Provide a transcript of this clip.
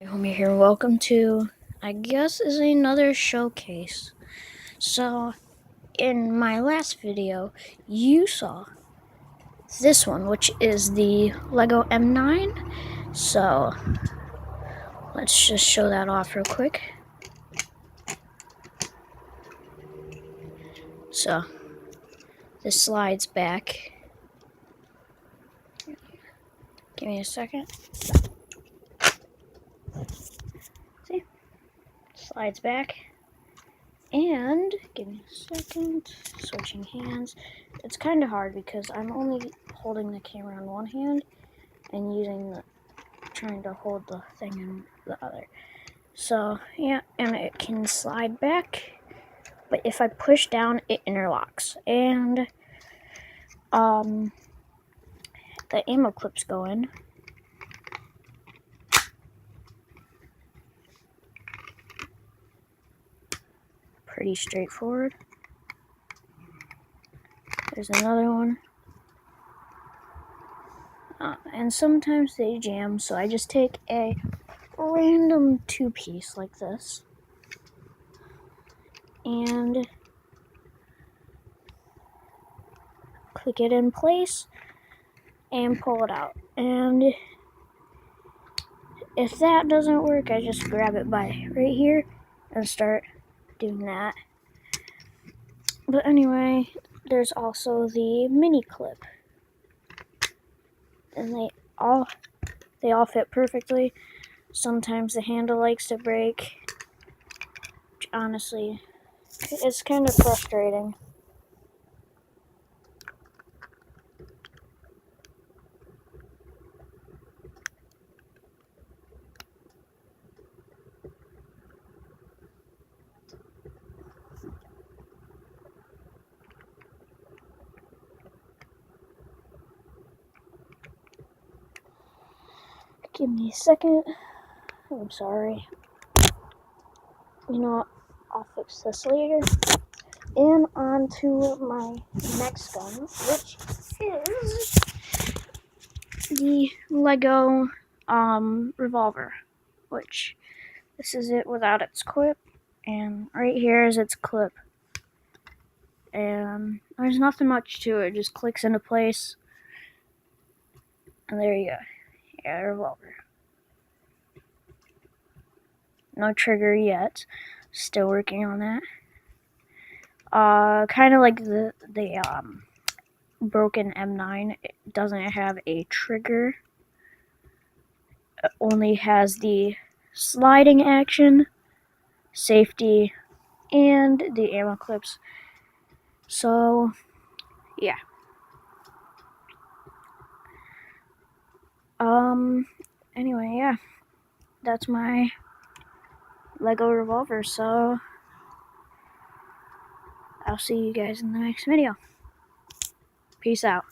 Homie here, welcome to, I guess, is another showcase. So, in my last video, you saw this one, which is the Lego M9. So, let's just show that off real quick. So, this slides back. Give me a second. See? Slides back. And, give me a second, switching hands. It's kind of hard because I'm only holding the camera in one hand and trying to hold the thing in the other. So, yeah, and it can slide back, but if I push down, it interlocks. And, the ammo clips go in. Pretty straightforward. There's another one. And sometimes they jam, so I just take a random two-piece like this and click it in place and pull it out. And if that doesn't work, I just grab it by right here and start doing that. But anyway, there's also the mini clip, and they all fit perfectly. Sometimes the handle likes to break, which honestly, it's kind of frustrating. Give me a second. I'm sorry. You know what? I'll fix this later. And on to my next gun, which is the Lego revolver, which this is it without its clip, and right here is its clip. And there's nothing much to it, just clicks into place. And there you go. Yeah, revolver. No trigger yet. Still working on that. Kind of like the broken M9. It doesn't have a trigger. It only has the sliding action, safety, and the ammo clips. So, yeah. Anyway, yeah. That's my Lego revolver, so I'll see you guys in the next video. Peace out.